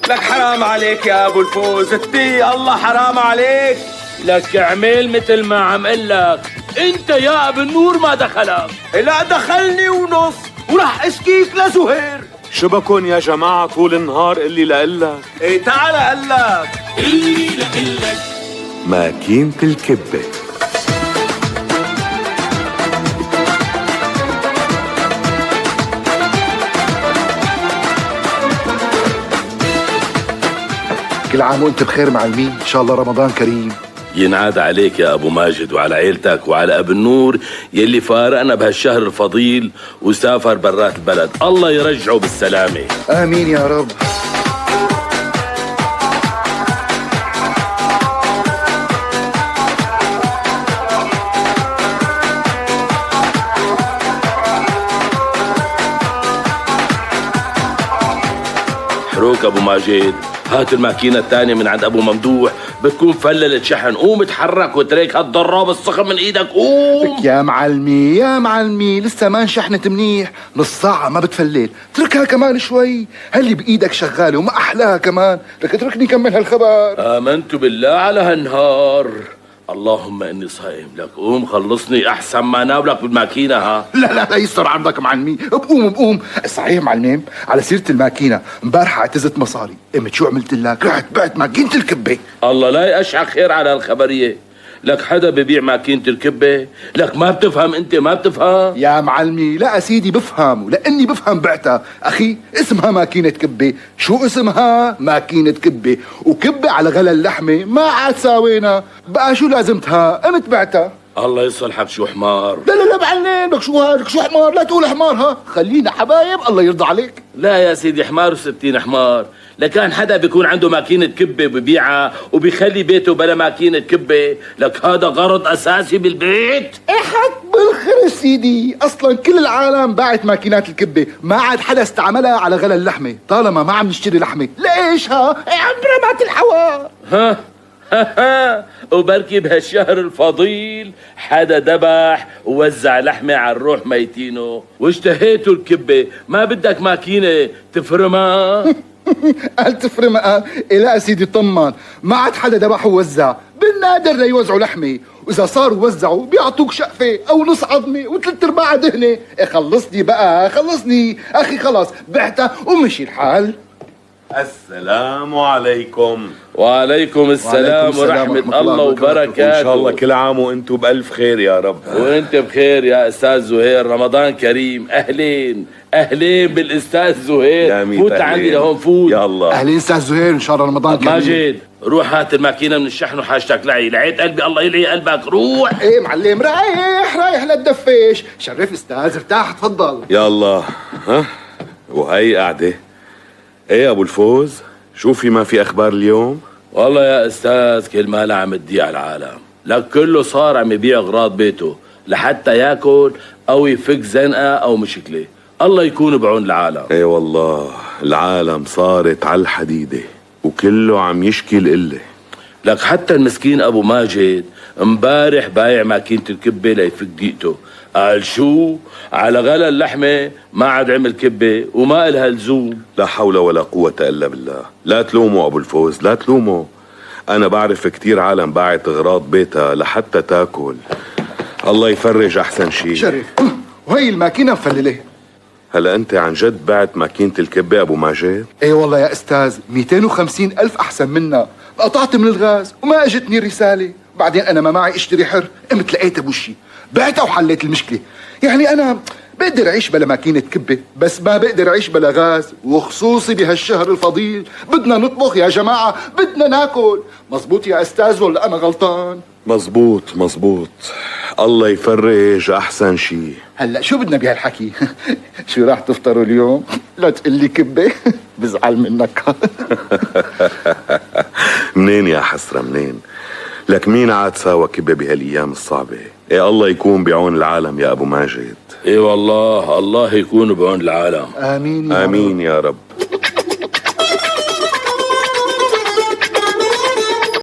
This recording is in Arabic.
لك حرام عليك يا ابو الفوز، اتقي الله حرام عليك. لك اعمل مثل ما عم قلك، انت يا ابو النور ما دخلك. لا دخلني ونص وراح اسكيك لزهير. شبكن يا جماعة طول النهار اللي لقلك. ايه تعال قلك اللي لقلك ماكينة الكبة. كل عام وانت بخير معلمين، ان شاء الله رمضان كريم. ينعاد عليك يا ابو ماجد وعلى عيلتك وعلى ابو النور يلي فارقنا بهالشهر الفضيل وسافر برات البلد، الله يرجعه بالسلامة. امين يا رب. حروك ابو ماجد، هات الماكينة الثانية من عند ابو ممدوح، بتكون فللت شحن. قوم اتحرك وتريك هالضراب الصخم من ايدك، قوم. يا معلمي يا معلمي، لسه ما انشحنت منيح، نص ساعة ما بتفلل، اتركها كمان شوي، هاللي بايدك شغالة وما احلاها كمان، لك اتركني كمل هالخبر. آمنت بالله على هالنهار، اللهم اني صائم. لك قوم خلصني احسن ما ناولك بالماكينة. ها لا يستر عندك معلمي، بقوم. صحيح معلمين، على سيرة الماكينة، امبارحة اعتزت مصاري، قمت شو عملت لك؟ رحت بعت ماكينة الكبة. الله لا يقشع خير على هالخبرية. لك حدا ببيع ماكينة الكبة؟ لك ما بتفهم انت، ما بتفهم يا معلمي. لا سيدي بفهم، ولاني بفهم بعتها. اخي اسمها ماكينة كبة. شو اسمها؟ ماكينة كبة، وكبة على غلا اللحمة ما عاد ساوينا، بقى شو لازمتها؟ قمت بعتها. الله يصلحك شو حمار. لا معلم، لك شو هاد؟ لك شو حمار؟ لا تقول حمار، ها خلينا حبايب، الله يرضى عليك. لا يا سيدي، حمار وستين حمار. لكان حدا بيكون عنده ماكينة كبة وببيعها وبيخلي بيته بلا ماكينة كبة، لك هذا غرض أساسي بالبيت. احك بالخير سيدي، اصلا كل العالم باعت ماكينات الكبة، ما عاد حدا استعملها على غلا اللحمة، طالما ما عم نشتري لحمة. ليش ها؟ عمرها ما تلحوها. ها وبركي بهالشهر الفضيل حدا دبح ووزع لحمة على الروح ميتينه، واشتهيتوا الكبة، ما بدك ماكينة تفرمها؟ قال تفرمها؟ لا سيدي طمان، ما عاد حدا دبح ووزع، بالنادر ليوزعوا لحمة، وإذا صاروا وزعوا بيعطوك شقفة أو نص عظمة وثلاث أرباع دهنة. خلصني بقى، خلصني أخي، خلاص بعتها ومشي الحال. السلام عليكم. وعليكم السلام ورحمة الله وبركاته. إن شاء الله كل عام وأنتم بألف خير يا رب. وأنت بخير يا أستاذ زهير، رمضان كريم. أهلين بالأستاذ زهير. فوت عندي لهون، فوت. يا الله. أهلين أستاذ زهير، إن شاء الله رمضان كريم. ماجد روح هات الماكينة من الشحن وحاجتك لعي، لعيت قلبي، الله يلعي قلبك. روح. ايه معلم، رايح للدفيش. شرف استاذ، ارتاح، تفضل. يا الله. ها وهي قاعدة. ايه يا ابو الفوز، شوفي ما في اخبار اليوم؟ والله يا استاذ كل ما عم تضيع العالم، لك كله صار عم يبيع اغراض بيته لحتى ياكل او يفك زنقه او مشكله، الله يكون بعون العالم. ايه والله العالم صارت على الحديده وكله عم يشكي القله. لك حتى المسكين ابو ماجد امبارح بايع ماكينة الكبة ليفك دقيقته، قال شو؟ على غلا اللحمة ما عاد عمل كبة وما إلها لزوم. لا حول ولا قوة إلا بالله. لا تلوموا أبو الفوز، لا تلوموا. أنا بعرف كتير عالم باعت أغراض بيتها لحتى تاكل. الله يفرج أحسن شيء. شرف، وهي الماكينة مفللة. هلا أنت عن جد بعت ماكينة الكبة أبو ماجد؟ ايه والله يا أستاذ، 250 ألف أحسن منا. قطعت من الغاز وما اجتني رسالة، بعدين أنا ما معي اشتري حر، قمت لقيتها بوشي، بعتها وحليت المشكلة. يعني أنا بقدر أعيش بلا ماكينة كبة، بس ما بقدر أعيش بلا غاز، وخصوصي بهالشهر الفضيل بدنا نطبخ يا جماعة، بدنا ناكل. مزبوط يا أستاذ ولا أنا غلطان؟ مزبوط. الله يفرج أحسن شيء. هلا شو بدنا بهالحكي؟ شو راح تفطروا اليوم؟ لا تقول لي كبة بزعل منك. منين يا حسرة منين؟ لك مين عاد ساوى كبة بهالأيام الصعبة؟ إيه الله يكون بعون العالم يا أبو ماجد. اي والله الله يكون بعون العالم. آمين آمين يا رب.